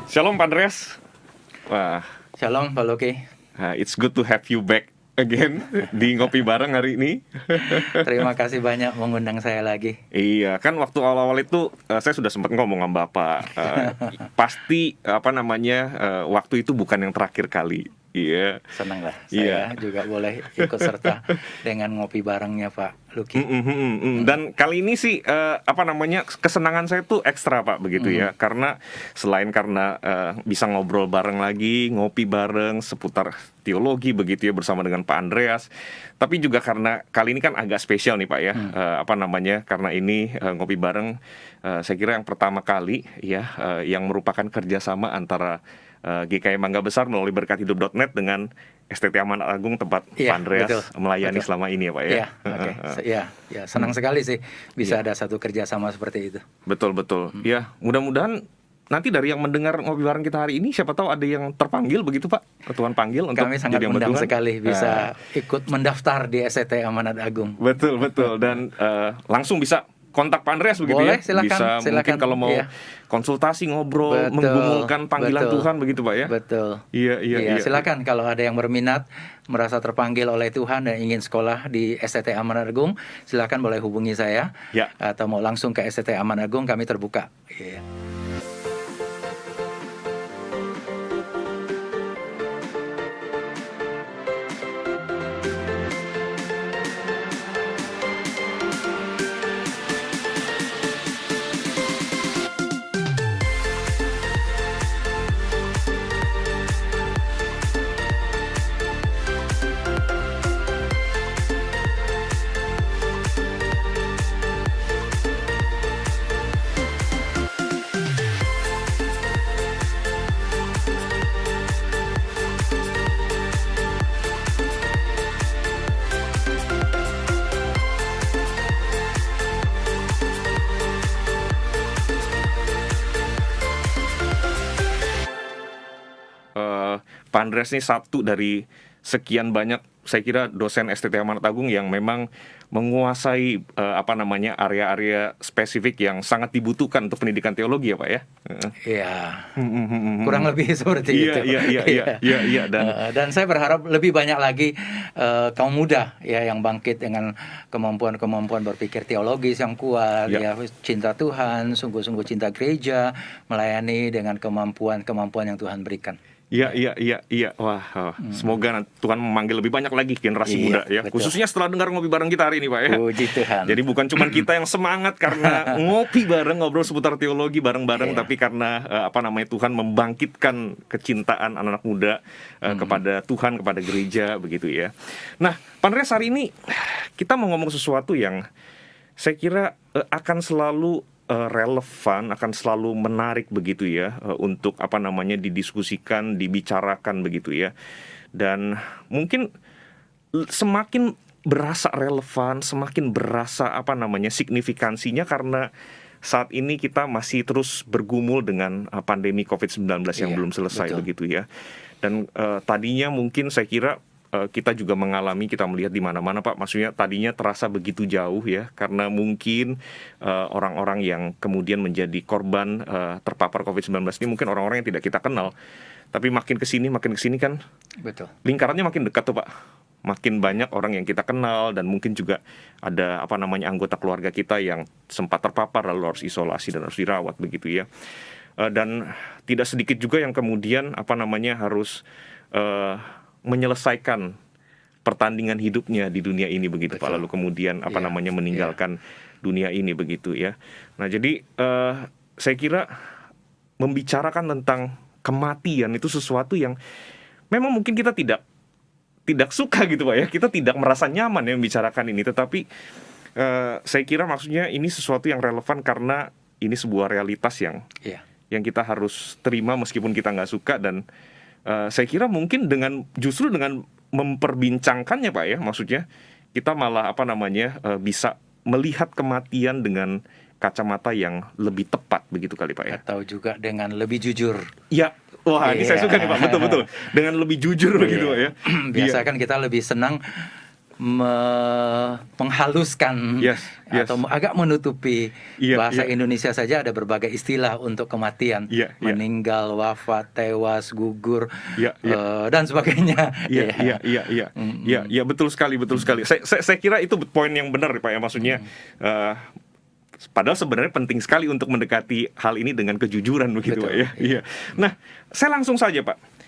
Shalom Pak Andreas. Wah, Shalom Pak Loki. it's good to have you back again di Ngopi Bareng hari ini. Terima kasih banyak mengundang saya lagi. Iya, kan waktu awal-awal itu saya sudah sempat ngomong sama Bapak. Pasti waktu itu bukan yang terakhir kali. Iya. Senang lah saya juga boleh ikut serta dengan ngopi barengnya Pak Luki. Dan kali ini sih kesenangan saya tuh ekstra Pak begitu ya, karena selain bisa ngobrol bareng lagi, ngopi bareng seputar teologi begitu ya bersama dengan Pak Andreas, tapi juga karena kali ini kan agak spesial nih Pak ya, karena ini ngopi bareng saya kira yang pertama kali ya, yang merupakan kerjasama antara GKI Mangga Besar melalui berkathidup.net dengan STT Amanat Agung tempat Pak Andreas melayani selama ini ya Pak ya. Ya, senang sekali sih bisa ada satu kerjasama seperti itu. Betul. Ya, mudah-mudahan nanti dari yang mendengar ngopi bareng kita hari ini, siapa tahu ada yang terpanggil begitu Pak, Tuhan panggil untuk kami sangat jadi hamba undang Tuhan. sekali bisa ikut mendaftar di STT Amanat Agung. Betul dan langsung bisa kontak Pak Andreas begitu. Boleh, ya. Bisa silakan. Mungkin kalau mau konsultasi, ngobrol, menggumulkan panggilan Tuhan begitu Pak ya. Betul. Iya. Silakan kalau ada yang berminat, merasa terpanggil oleh Tuhan dan ingin sekolah di STT Amanat Agung, silakan boleh hubungi saya. Ya. Atau mau langsung ke STT Amanat Agung, kami terbuka. Iya. Pak Andreas ini satu dari sekian banyak saya kira dosen STT Amanat Agung yang memang menguasai area-area spesifik yang sangat dibutuhkan untuk pendidikan teologi ya Pak ya. Iya. Kurang lebih seperti itu. Iya. Dan saya berharap lebih banyak lagi kaum muda ya yang bangkit dengan kemampuan berpikir teologis yang kuat, ya cinta Tuhan, sungguh-sungguh cinta gereja, melayani dengan kemampuan yang Tuhan berikan. Iya. Wah, semoga Tuhan memanggil lebih banyak lagi generasi muda ya. Betul. Khususnya setelah dengar ngopi bareng kita hari ini Pak ya. Puji Tuhan. Jadi bukan cuma kita yang semangat karena ngopi bareng, ngobrol seputar teologi bareng-bareng, tapi karena Tuhan membangkitkan kecintaan anak-anak muda kepada Tuhan, kepada gereja begitu ya. Nah, Pak Andreas, hari ini kita mau ngomong sesuatu yang saya kira akan selalu relevan, akan selalu menarik begitu ya, untuk didiskusikan, dibicarakan begitu ya. Dan mungkin semakin berasa relevan, semakin berasa signifikansinya karena saat ini kita masih terus bergumul dengan pandemi COVID-19 yang belum selesai begitu ya. Dan tadinya mungkin saya kira kita juga kita melihat di mana-mana Pak, maksudnya tadinya terasa begitu jauh ya, karena mungkin orang-orang yang kemudian menjadi korban terpapar COVID-19 ini mungkin orang-orang yang tidak kita kenal, tapi makin kesini kan lingkarannya makin dekat tuh Pak, makin banyak orang yang kita kenal, dan mungkin juga ada anggota keluarga kita yang sempat terpapar lalu harus isolasi dan harus dirawat begitu ya. Dan tidak sedikit juga yang kemudian harus menyelesaikan pertandingan hidupnya di dunia ini begitu Pak, lalu kemudian meninggalkan dunia ini begitu ya. Nah jadi saya kira membicarakan tentang kematian itu sesuatu yang memang mungkin kita tidak suka gitu Pak ya, kita tidak merasa nyaman ya membicarakan ini, tetapi saya kira maksudnya ini sesuatu yang relevan karena ini sebuah realitas yang kita harus terima meskipun kita nggak suka. Dan saya kira mungkin justru dengan memperbincangkannya Pak ya, maksudnya kita malah bisa melihat kematian dengan kacamata yang lebih tepat begitu kali Pak ya. Atau juga dengan lebih jujur. Ya, wah ini saya suka nih Pak, betul. Dengan lebih jujur begitu Pak ya. Biasa kan kita lebih senang menghaluskan Yes, yes. atau agak menutupi. Iya, Bahasa iya. Indonesia saja ada berbagai istilah untuk kematian, Iya, iya. meninggal, wafat, tewas, gugur, Iya, iya. dan sebagainya. Iya, Ya. iya, iya, iya, iya, iya, betul sekali, betul sekali. Saya kira itu poin yang benar, Pak ya, maksudnya. Padahal sebenarnya penting sekali untuk mendekati hal ini dengan kejujuran begitu, Betul, Pak ya. Iya. Nah, saya langsung saja, Pak.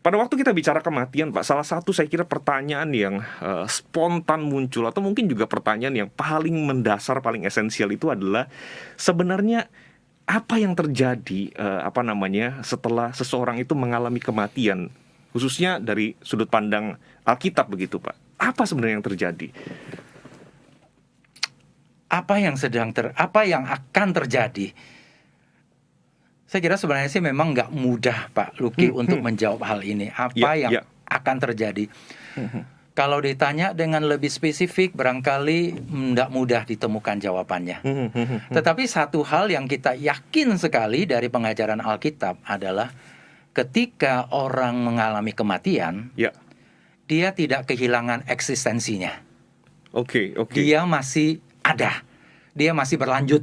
Pada waktu kita bicara kematian, Pak, salah satu saya kira pertanyaan yang spontan muncul atau mungkin juga pertanyaan yang paling mendasar, paling esensial itu adalah sebenarnya apa yang terjadi setelah seseorang itu mengalami kematian, khususnya dari sudut pandang Alkitab begitu, Pak. Apa sebenarnya yang terjadi? Apa yang akan terjadi? Saya kira sebenarnya sih memang nggak mudah, Pak Luki, untuk menjawab hal ini. Apa yang akan terjadi? Kalau ditanya dengan lebih spesifik, barangkali nggak mudah ditemukan jawabannya. Tetapi satu hal yang kita yakin sekali dari pengajaran Alkitab adalah ketika orang mengalami kematian, dia tidak kehilangan eksistensinya. Oke. Dia masih ada, dia masih berlanjut.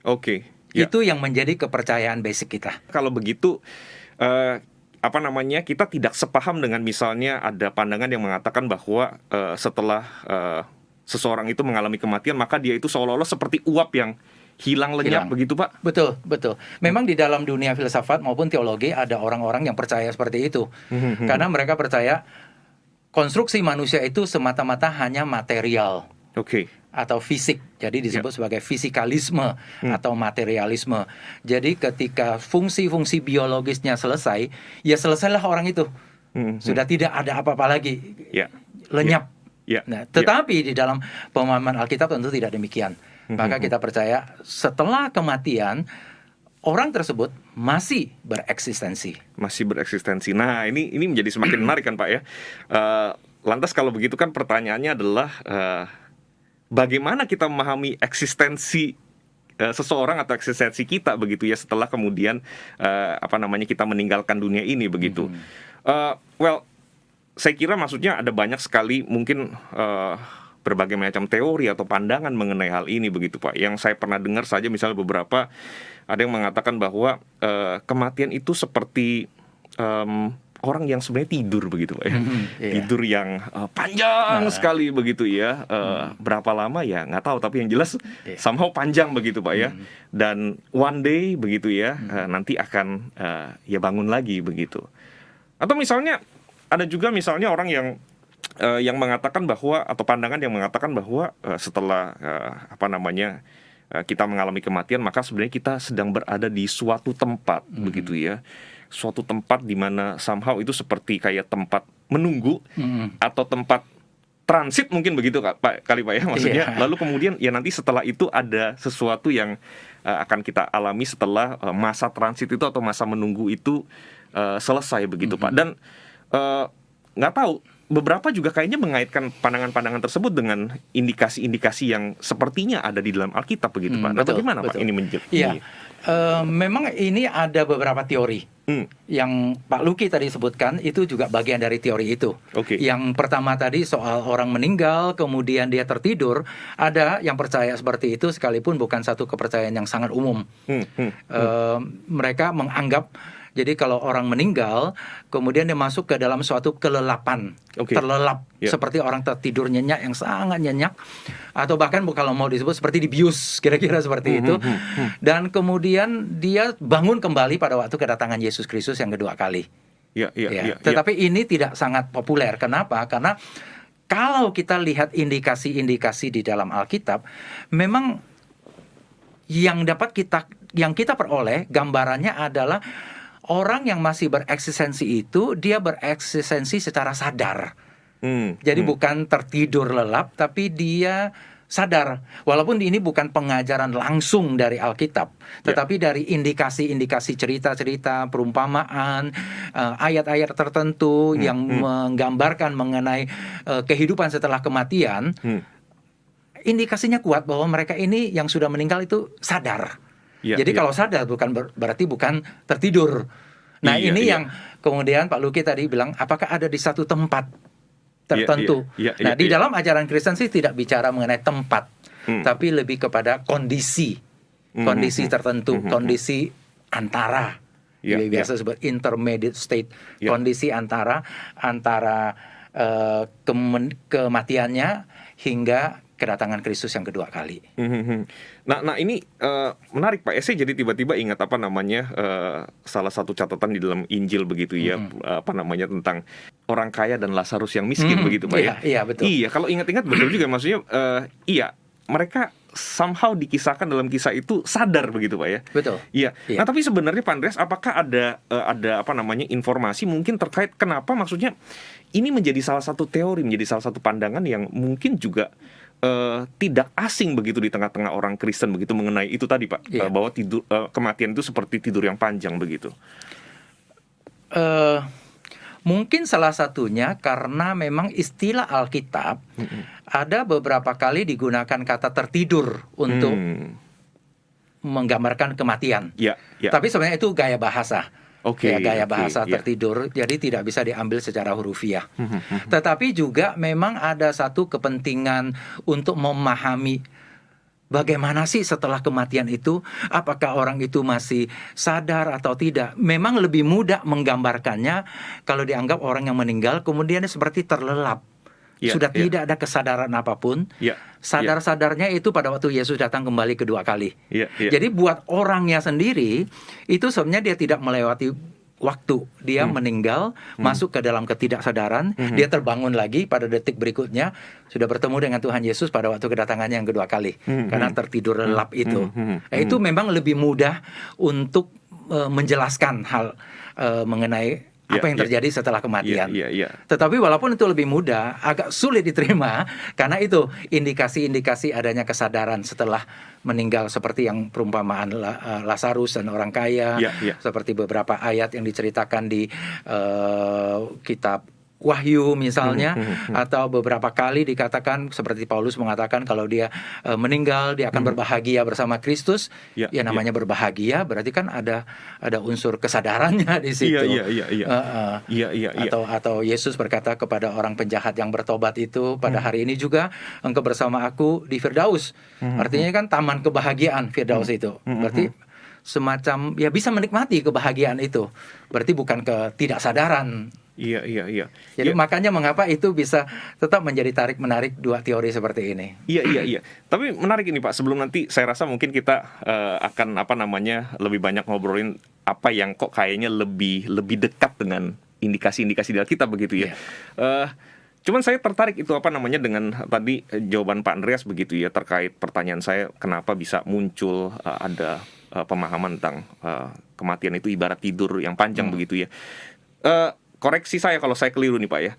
Oke. Itu yang menjadi kepercayaan basic kita. Kalau begitu, kita tidak sepaham dengan misalnya ada pandangan yang mengatakan bahwa setelah seseorang itu mengalami kematian, maka dia itu seolah-olah seperti uap yang hilang lenyap begitu, Pak? Betul. Memang di dalam dunia filsafat maupun teologi ada orang-orang yang percaya seperti itu. Karena mereka percaya konstruksi manusia itu semata-mata hanya material. Atau fisik, jadi disebut sebagai fisikalisme atau materialisme. Jadi ketika fungsi-fungsi biologisnya selesai, ya selesailah orang itu. Sudah tidak ada apa-apa lagi, lenyap. Nah, tetapi di dalam pemahaman Alkitab tentu tidak demikian. Maka kita percaya setelah kematian, orang tersebut masih bereksistensi. Nah, ini menjadi semakin menarik kan, Pak ya. Lantas kalau begitu kan pertanyaannya adalah bagaimana kita memahami eksistensi seseorang atau eksistensi kita begitu ya setelah kemudian kita meninggalkan dunia ini begitu. Saya kira maksudnya ada banyak sekali mungkin berbagai macam teori atau pandangan mengenai hal ini begitu, Pak. Yang saya pernah dengar saja misalnya beberapa ada yang mengatakan bahwa kematian itu seperti orang yang sebenarnya tidur begitu, Pak ya. Tidur yang panjang sekali begitu ya. Berapa lama ya nggak tahu, tapi yang jelas somehow panjang begitu, Pak ya. Dan one day begitu ya, nanti akan bangun lagi begitu. Atau misalnya ada juga misalnya orang yang mengatakan bahwa, atau pandangan yang mengatakan bahwa setelah kita mengalami kematian, maka sebenarnya kita sedang berada di suatu tempat begitu ya. Suatu tempat di mana somehow itu seperti kayak tempat menunggu atau tempat transit mungkin begitu, Pak ya maksudnya. Lalu kemudian ya nanti setelah itu ada sesuatu yang akan kita alami setelah masa transit itu atau masa menunggu itu selesai begitu, Pak. Dan nggak tahu, beberapa juga kayaknya mengaitkan pandangan-pandangan tersebut dengan indikasi-indikasi yang sepertinya ada di dalam Alkitab begitu, Pak. Nah, bagaimana Pak ini menjadi? Memang ini ada beberapa teori. Yang Pak Luki tadi sebutkan itu juga bagian dari teori itu. Yang pertama tadi soal orang meninggal kemudian dia tertidur, ada yang percaya seperti itu sekalipun bukan satu kepercayaan yang sangat umum. Mereka menganggap jadi kalau orang meninggal kemudian dia masuk ke dalam suatu kelelapan, terlelap seperti orang tertidur nyenyak yang sangat nyenyak, atau bahkan kalau mau disebut seperti dibius, kira-kira seperti itu. Dan kemudian dia bangun kembali pada waktu kedatangan Yesus Kristus yang kedua kali. Tetapi ini tidak sangat populer. Kenapa? Karena kalau kita lihat indikasi-indikasi di dalam Alkitab, memang yang kita peroleh gambarannya adalah orang yang masih bereksistensi itu dia bereksistensi secara sadar. Jadi bukan tertidur lelap, tapi dia sadar. Walaupun ini bukan pengajaran langsung dari Alkitab, tetapi dari indikasi-indikasi cerita-cerita, perumpamaan, ayat-ayat tertentu yang menggambarkan mengenai kehidupan setelah kematian. Indikasinya kuat bahwa mereka ini yang sudah meninggal itu sadar. Jadi kalau sadar berarti bukan tertidur. Nah, yang kemudian Pak Luki tadi bilang, apakah ada di satu tempat tertentu. Nah, di iya. dalam ajaran Kristen sih tidak bicara mengenai tempat, tapi lebih kepada kondisi tertentu, kondisi antara. Biasa sebut intermediate state, kondisi antara kematiannya hingga kedatangan Kristus yang kedua kali. Nah ini menarik Pak. Saya jadi tiba-tiba ingat salah satu catatan di dalam Injil begitu ya, tentang orang kaya dan Lazarus yang miskin begitu Pak ya. Iya betul. Iya, kalau ingat-ingat betul juga, maksudnya mereka somehow dikisahkan dalam kisah itu sadar begitu Pak ya. Betul. Iya. Nah tapi sebenarnya Pak Andreas, apakah ada informasi mungkin terkait kenapa maksudnya ini menjadi salah satu teori, menjadi salah satu pandangan yang mungkin juga tidak asing begitu di tengah-tengah orang Kristen begitu mengenai itu tadi Pak, bahwa kematian itu seperti tidur yang panjang begitu. Mungkin salah satunya karena memang istilah Alkitab ada beberapa kali digunakan kata tertidur untuk menggambarkan kematian. Tapi sebenarnya itu gaya bahasa. Gaya bahasa tertidur, jadi tidak bisa diambil secara hurufiah. Tetapi juga memang ada satu kepentingan untuk memahami bagaimana sih setelah kematian itu, apakah orang itu masih sadar atau tidak. Memang lebih mudah menggambarkannya kalau dianggap orang yang meninggal kemudian seperti terlelap. Sudah tidak ada kesadaran apapun. Sadar-sadarnya itu pada waktu Yesus datang kembali kedua kali. Jadi buat orangnya sendiri itu sebenarnya dia tidak melewati waktu. Dia meninggal, masuk ke dalam ketidaksadaran, dia terbangun lagi pada detik berikutnya, sudah bertemu dengan Tuhan Yesus pada waktu kedatangannya yang kedua kali. Karena tertidur lelap itu. Itu memang lebih mudah untuk menjelaskan hal mengenai apa yang terjadi setelah kematian. Tetapi walaupun itu lebih mudah, agak sulit diterima karena itu indikasi-indikasi adanya kesadaran setelah meninggal, seperti yang perumpamaan Lazarus dan orang kaya, seperti beberapa ayat yang diceritakan di kitab Wahyu misalnya, atau beberapa kali dikatakan seperti Paulus mengatakan kalau dia meninggal dia akan berbahagia bersama Kristus. Namanya berbahagia berarti kan ada unsur kesadarannya di situ. Atau Yesus berkata kepada orang penjahat yang bertobat itu, pada hari ini juga engkau bersama aku di Firdaus. Artinya kan taman kebahagiaan Firdaus itu. Berarti semacam bisa menikmati kebahagiaan itu. Berarti bukan ketidaksadaran. Jadi makanya mengapa itu bisa tetap menjadi tarik-menarik dua teori seperti ini. Tapi menarik ini Pak, sebelum nanti saya rasa mungkin kita akan lebih banyak ngobrolin apa yang kok kayaknya lebih dekat dengan indikasi-indikasi dari kita begitu ya. Cuman saya tertarik itu dengan tadi jawaban Pak Andreas begitu ya, terkait pertanyaan saya kenapa bisa muncul ada pemahaman tentang kematian itu ibarat tidur yang panjang begitu ya. Koreksi saya kalau saya keliru nih Pak ya.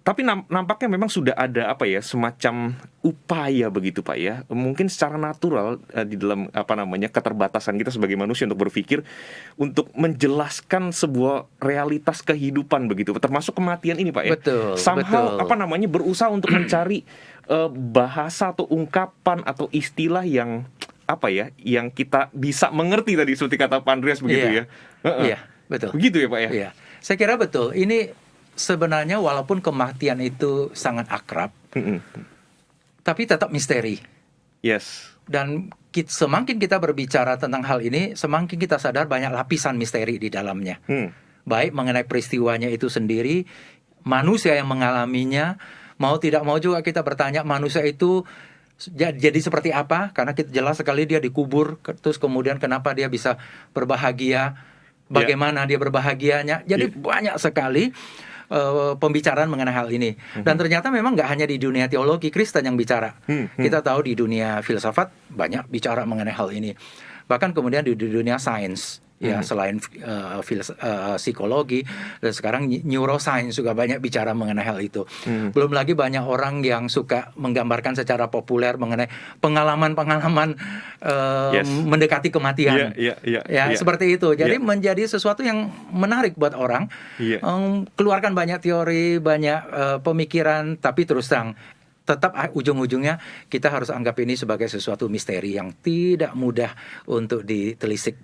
Tapi nampaknya memang sudah ada semacam upaya begitu Pak ya. Mungkin secara natural di dalam keterbatasan kita sebagai manusia untuk berpikir, untuk menjelaskan sebuah realitas kehidupan begitu, termasuk kematian ini Pak ya. Somehow berusaha untuk mencari bahasa atau ungkapan atau istilah yang yang kita bisa mengerti tadi seperti kata Pak Andreas begitu ya. Betul. Begitu ya Pak ya. Saya kira betul. Ini sebenarnya walaupun kematian itu sangat akrab, tapi tetap misteri. Dan semakin kita berbicara tentang hal ini, semakin kita sadar banyak lapisan misteri di dalamnya. Baik mengenai peristiwanya itu sendiri, manusia yang mengalaminya, mau tidak mau juga kita bertanya manusia itu jadi seperti apa? Karena kita jelas sekali dia dikubur, terus kemudian kenapa dia bisa berbahagia? Bagaimana dia berbahagianya? Jadi banyak sekali pembicaraan mengenai hal ini. Dan ternyata memang nggak hanya di dunia teologi Kristen yang bicara. Kita tahu di dunia filsafat banyak bicara mengenai hal ini. Bahkan kemudian di dunia sains, selain psikologi, dan sekarang neuroscience juga banyak bicara mengenai hal itu. Belum lagi banyak orang yang suka menggambarkan secara populer mengenai pengalaman-pengalaman mendekati kematian. Seperti itu. Jadi menjadi sesuatu yang menarik buat orang. Keluarkan banyak teori, banyak pemikiran, tapi terus terang tetap ujung-ujungnya kita harus anggap ini sebagai sesuatu misteri yang tidak mudah untuk ditelisik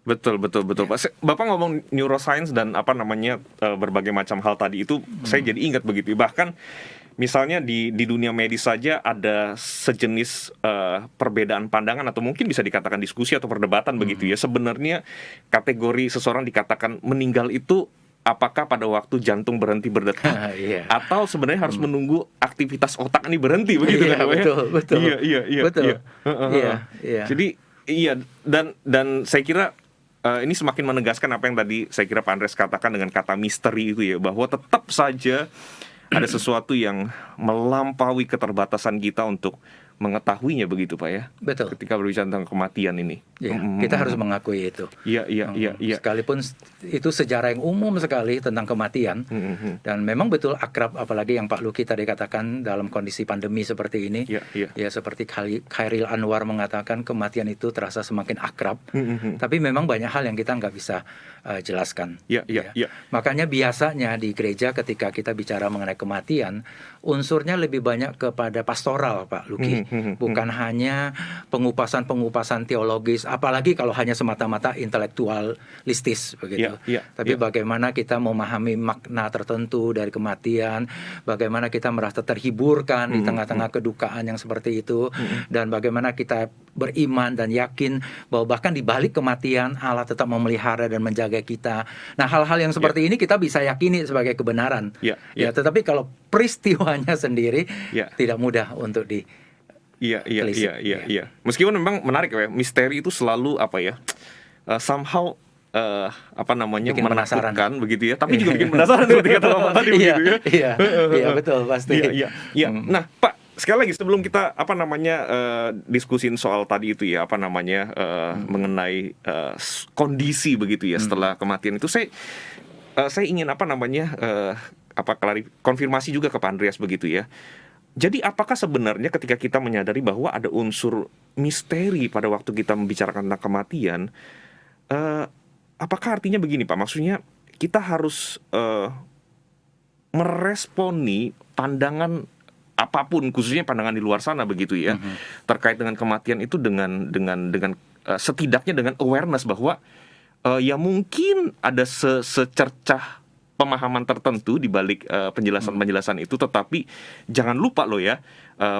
Betul, betul, betul, Pak. Bapak ngomong neuroscience dan apa namanya berbagai macam hal tadi itu, saya jadi ingat begitu. Bahkan misalnya di dunia medis saja ada sejenis perbedaan pandangan atau mungkin bisa dikatakan diskusi atau perdebatan begitu ya. Sebenarnya kategori seseorang dikatakan meninggal itu apakah pada waktu jantung berhenti berdetak Iya. atau sebenarnya harus menunggu aktivitas otak ini berhenti begitu Iya, kan, Pak, ya? betul, betul. Iya. Betul. Iya. Iya, iya. Jadi iya, dan saya kira ini semakin menegaskan apa yang tadi saya kira Pak Andreas katakan dengan kata misteri itu ya, bahwa tetap saja ada sesuatu yang melampaui keterbatasan kita untuk mengetahuinya begitu, Pak, ya. Betul. Ketika berbicara tentang kematian ini. Ya, kita harus mengakui itu. Iya. Sekalipun itu sejarah yang umum sekali tentang kematian, dan memang betul akrab, apalagi yang Pak Luki tadi katakan dalam kondisi pandemi seperti ini. Iya. Ya, seperti Khairil Anwar mengatakan kematian itu terasa semakin akrab, tapi memang banyak hal yang kita nggak bisa jelaskan. Iya. Makanya biasanya di gereja ketika kita bicara mengenai kematian, unsurnya lebih banyak kepada pastoral, Pak Luki. Bukan hanya pengupasan teologis, apalagi kalau hanya semata-mata intelektualistis begitu. Tapi bagaimana kita memahami makna tertentu dari kematian, bagaimana kita merasa terhiburkan di tengah-tengah kedukaan yang seperti itu, dan bagaimana kita beriman dan yakin bahwa bahkan di balik kematian Allah tetap memelihara dan menjaga kita. Nah, hal-hal yang seperti ini kita bisa yakini sebagai kebenaran. Ya, tetapi kalau peristiwanya sendiri tidak mudah untuk di Iya. Meskipun memang menarik ya, misteri itu selalu apa ya, somehow apa namanya, bikin menakutkan penasaran begitu ya, tapi juga bikin penasaran seperti kata Bapak tadi begitu ya. Iya, betul, pasti. Iya. Nah, Pak, sekali lagi sebelum kita apa namanya diskusin soal tadi itu ya, apa namanya mengenai kondisi begitu ya setelah kematian itu, saya ingin apa namanya konfirmasi juga ke Pak Andreas begitu ya. Jadi apakah sebenarnya ketika kita menyadari bahwa ada unsur misteri pada waktu kita membicarakan tentang kematian, apakah artinya begini, Pak? Maksudnya kita harus meresponi pandangan apapun, khususnya pandangan di luar sana begitu ya, terkait dengan kematian itu dengan setidaknya dengan awareness bahwa ya mungkin ada secercah pemahaman tertentu di balik penjelasan-penjelasan itu, tetapi jangan lupa loh ya,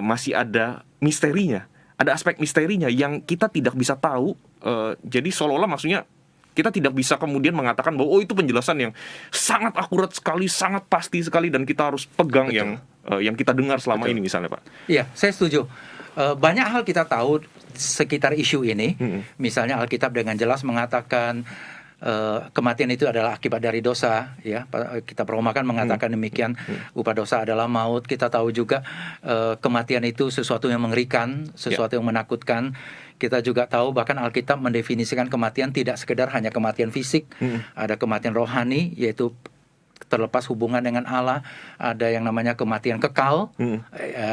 masih ada misterinya, ada aspek misterinya yang kita tidak bisa tahu. Jadi seolah-olah maksudnya kita tidak bisa kemudian mengatakan bahwa itu penjelasan yang sangat akurat sekali, sangat pasti sekali, dan kita harus pegang yang kita dengar selama ini misalnya, Pak. Iya, saya setuju. Banyak hal kita tahu sekitar isu ini. Misalnya Alkitab dengan jelas mengatakan kematian itu adalah akibat dari dosa, ya. Kitab Roma kan mengatakan demikian. Upah dosa adalah maut. Kita tahu juga kematian itu sesuatu yang mengerikan, sesuatu yang menakutkan. Kita juga tahu bahkan Alkitab mendefinisikan kematian tidak sekedar hanya kematian fisik, ada kematian rohani, yaitu terlepas hubungan dengan Allah, ada yang namanya kematian kekal,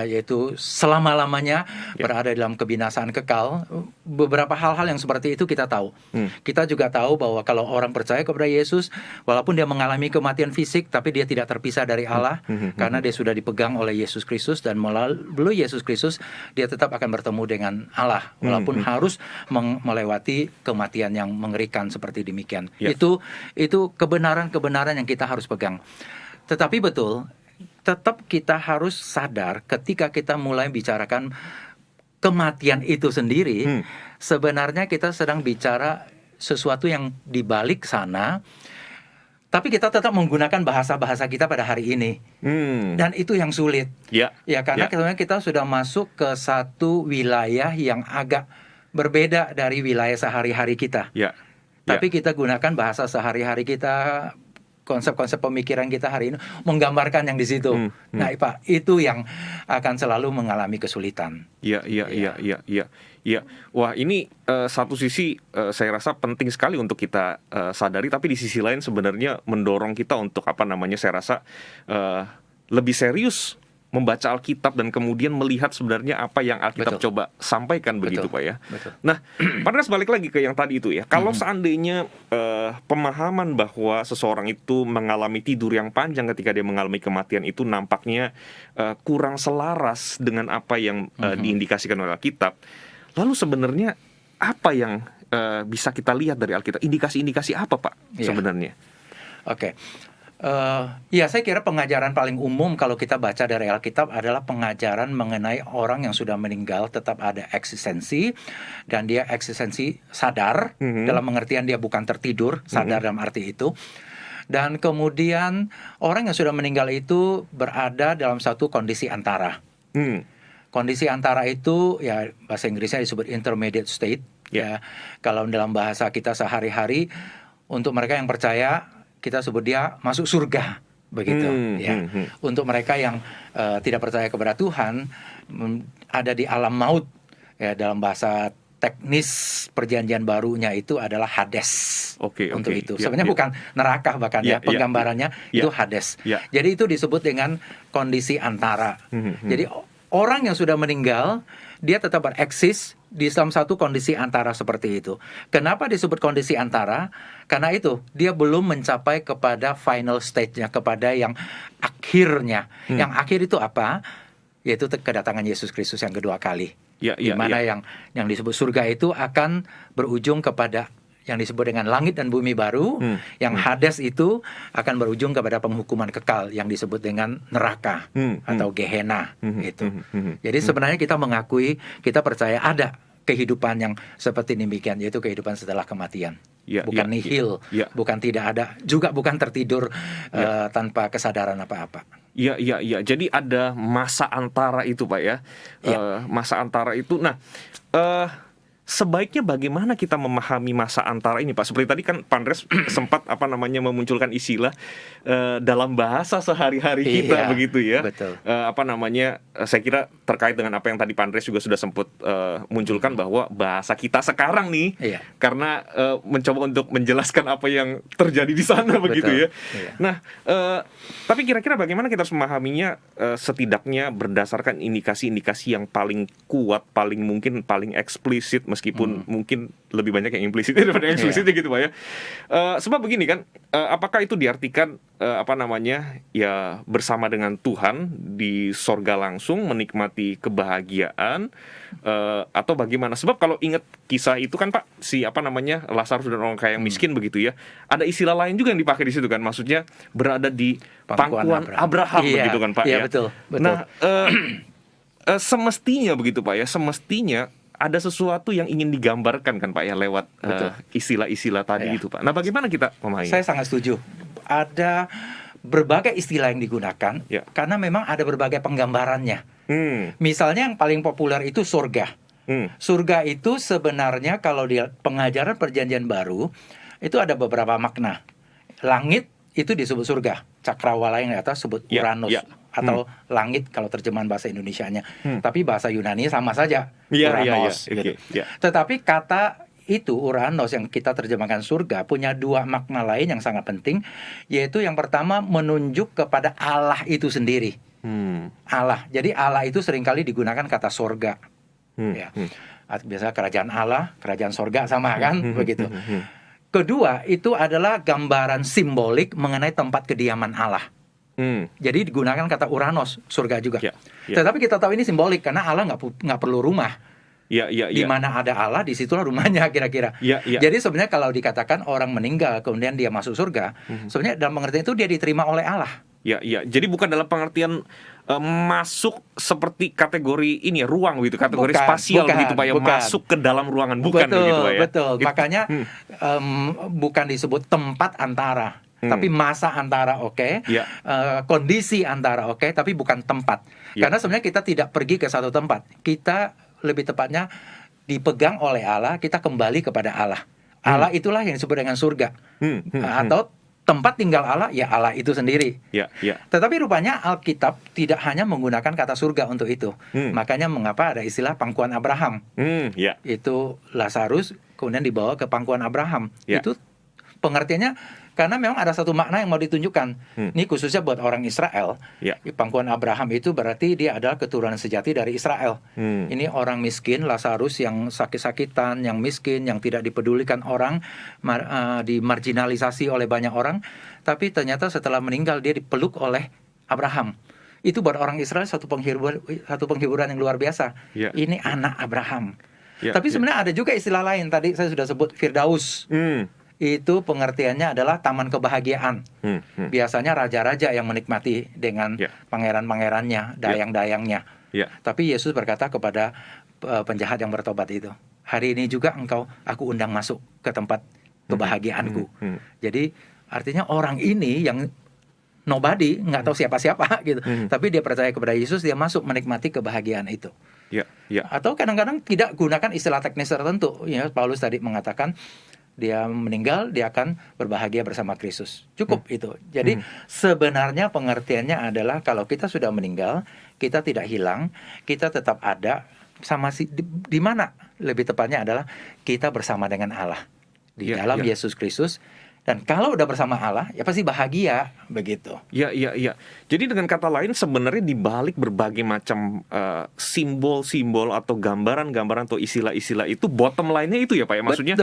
yaitu selama-lamanya berada dalam kebinasaan kekal. Beberapa hal-hal yang seperti itu kita tahu. Kita juga tahu bahwa kalau orang percaya kepada Yesus, walaupun dia mengalami kematian fisik, tapi dia tidak terpisah dari Allah, karena dia sudah dipegang oleh Yesus Kristus, dan melalui Yesus Kristus dia tetap akan bertemu dengan Allah, walaupun harus melewati kematian yang mengerikan seperti demikian. Itu kebenaran-kebenaran yang kita harus pegang. Tetapi betul, tetap kita harus sadar ketika kita mulai bicarakan kematian itu sendiri, sebenarnya kita sedang bicara sesuatu yang dibalik sana, tapi kita tetap menggunakan bahasa-bahasa kita pada hari ini. Dan itu yang sulit. Karena sebenarnya kita sudah masuk ke satu wilayah yang agak berbeda dari wilayah sehari-hari kita. Tapi kita gunakan bahasa sehari-hari kita, konsep-konsep pemikiran kita hari ini menggambarkan yang di situ. Nah, Pak, itu yang akan selalu mengalami kesulitan. Iya. Wah, ini satu sisi saya rasa penting sekali untuk kita sadari, tapi di sisi lain sebenarnya mendorong kita untuk saya rasa lebih serius membaca Alkitab dan kemudian melihat sebenarnya apa yang Alkitab coba sampaikan begitu, Pak ya. Nah, Pak Andreas, balik lagi ke yang tadi itu ya. Kalau seandainya pemahaman bahwa seseorang itu mengalami tidur yang panjang ketika dia mengalami kematian itu nampaknya kurang selaras dengan apa yang diindikasikan oleh Alkitab, lalu sebenarnya apa yang bisa kita lihat dari Alkitab? Indikasi-indikasi apa, Pak, Iya. sebenarnya? Oke. Ya, saya kira pengajaran paling umum kalau kita baca dari Alkitab adalah pengajaran mengenai orang yang sudah meninggal tetap ada eksistensi, dan dia eksistensi sadar, dalam pengertian dia bukan tertidur, sadar dalam arti itu. Dan kemudian orang yang sudah meninggal itu berada dalam satu kondisi antara. Kondisi antara itu ya bahasa Inggrisnya disebut intermediate state. Ya, kalau dalam bahasa kita sehari-hari, untuk mereka yang percaya kita sebut dia masuk surga, begitu. Ya. Untuk mereka yang tidak percaya kepada Tuhan, ada di alam maut. Ya, dalam bahasa teknis perjanjian barunya itu adalah Hades. Untuk itu sebenarnya bukan neraka, bahkan penggambarannya itu Hades. Jadi itu disebut dengan kondisi antara. Jadi orang yang sudah meninggal, dia tetap bereksis di dalam satu kondisi antara seperti itu. Kenapa disebut kondisi antara? Karena itu, dia belum mencapai kepada final stage-nya, kepada yang akhirnya. Yang akhir itu apa? Yaitu kedatangan Yesus Kristus yang kedua kali. Di mana yang disebut surga itu akan berujung kepada yang disebut dengan langit dan bumi baru. Yang Hades itu akan berujung kepada penghukuman kekal yang disebut dengan neraka atau Gehenna itu. Jadi sebenarnya kita mengakui, kita percaya ada kehidupan yang seperti demikian, yaitu kehidupan setelah kematian. Bukan nihil, bukan tidak ada, juga bukan tertidur tanpa kesadaran apa-apa. Iya. Jadi ada masa antara itu, Pak, ya. Masa antara itu. Nah, sebaiknya bagaimana kita memahami masa antara ini, Pak? Seperti tadi kan Pak Andreas sempat memunculkan istilah dalam bahasa sehari-hari kita, begitu ya. Betul. Saya kira terkait dengan apa yang tadi Pak Andreas juga sudah sempat munculkan, bahwa bahasa kita sekarang nih, karena mencoba untuk menjelaskan apa yang terjadi di sana, begitu ya. Nah, tapi kira-kira bagaimana kita harus memahaminya, setidaknya berdasarkan indikasi-indikasi yang paling kuat, paling eksplisit, meskipun mungkin lebih banyak yang implisit daripada yang eksplisitnya, gitu, Pak, ya. Sebab begini kan, apakah itu diartikan ya bersama dengan Tuhan di sorga langsung menikmati kebahagiaan, atau bagaimana? Sebab kalau ingat kisah itu kan, Pak, si Lazarus dan orang kaya yang miskin, begitu ya, ada istilah lain juga yang dipakai di situ kan, maksudnya berada di pangkuan Abraham, begitu kan, Pak, ya. Betul. Nah, semestinya begitu, Pak, ya, semestinya ada sesuatu yang ingin digambarkan kan, Pak, ya, lewat istilah-istilah tadi itu, Pak. Nah, bagaimana kita memahami? Saya sangat setuju. Ada berbagai istilah yang digunakan, karena memang ada berbagai penggambarannya. Misalnya yang paling populer itu surga. Surga itu sebenarnya kalau di pengajaran perjanjian baru itu ada beberapa makna. Langit itu disebut surga, cakrawala yang di atas sebut Uranus, atau langit kalau terjemahan bahasa Indonesianya. Tapi bahasa Yunani sama saja, Uranos. Gitu. Tetapi kata itu Uranos yang kita terjemahkan surga punya dua makna lain yang sangat penting, yaitu yang pertama menunjuk kepada Allah itu sendiri. Allah. Jadi Allah itu seringkali digunakan kata surga. Biasa kerajaan Allah, kerajaan surga sama kan, begitu. Kedua, itu adalah gambaran simbolik mengenai tempat kediaman Allah. Jadi digunakan kata Uranos, surga juga. Tetapi kita tahu ini simbolik karena Allah nggak perlu rumah. Di mana ada Allah, disitulah rumahnya kira-kira. Jadi sebenarnya kalau dikatakan orang meninggal kemudian dia masuk surga, sebenarnya dalam pengertian itu dia diterima oleh Allah. Jadi bukan dalam pengertian masuk seperti kategori ini ya, ruang gitu, kategori spasial begitu, Pak, ya, masuk ke dalam ruangan, bukan begitu, Pak, ya. Betul. Makanya bukan disebut tempat antara, tapi masa antara, kondisi antara, tapi bukan tempat. Karena sebenarnya kita tidak pergi ke satu tempat. Kita lebih tepatnya dipegang oleh Allah, kita kembali kepada Allah. Allah itulah yang disebut dengan surga. Atau tempat tinggal Allah, ya Allah itu sendiri. Tetapi rupanya Alkitab tidak hanya menggunakan kata surga untuk itu. Makanya mengapa ada istilah pangkuan Abraham. Itu Lazarus kemudian dibawa ke pangkuan Abraham. Itu pengertiannya karena memang ada satu makna yang mau ditunjukkan. Ini khususnya buat orang Israel. Pangkuan Abraham itu berarti dia adalah keturunan sejati dari Israel. Ini orang miskin, Lazarus yang sakit-sakitan, yang miskin, yang tidak dipedulikan orang, dimarginalisasi oleh banyak orang. Tapi ternyata setelah meninggal dia dipeluk oleh Abraham. Itu buat orang Israel satu penghiburan yang luar biasa. Ini anak Abraham. ya, Tapi ya. sebenarnya ada juga istilah lain, tadi saya sudah sebut Firdaus. Itu pengertiannya adalah taman kebahagiaan. Biasanya raja-raja yang menikmati dengan Ya. pangeran-pangerannya, dayang-dayangnya. Ya. Tapi Yesus berkata kepada penjahat yang bertobat itu, hari ini juga aku undang masuk ke tempat kebahagiaanku. Jadi artinya orang ini yang nobody, nggak tahu siapa-siapa gitu, tapi dia percaya kepada Yesus, dia masuk menikmati kebahagiaan itu. Ya, ya. Atau kadang-kadang tidak gunakan istilah teknis tertentu. Ya, Paulus tadi mengatakan dia meninggal, dia akan berbahagia bersama Kristus. Cukup itu. Jadi sebenarnya pengertiannya adalah kalau kita sudah meninggal, kita tidak hilang, kita tetap ada sama di mana? Lebih tepatnya adalah kita bersama dengan Allah di Ya, dalam ya. Yesus Kristus. Dan kalau udah bersama Allah, ya pasti bahagia begitu. Ya, ya, ya. Jadi dengan kata lain sebenarnya di balik berbagai macam simbol-simbol atau gambaran-gambaran atau istilah-istilah itu bottom line-nya itu ya Pak ya. Maksudnya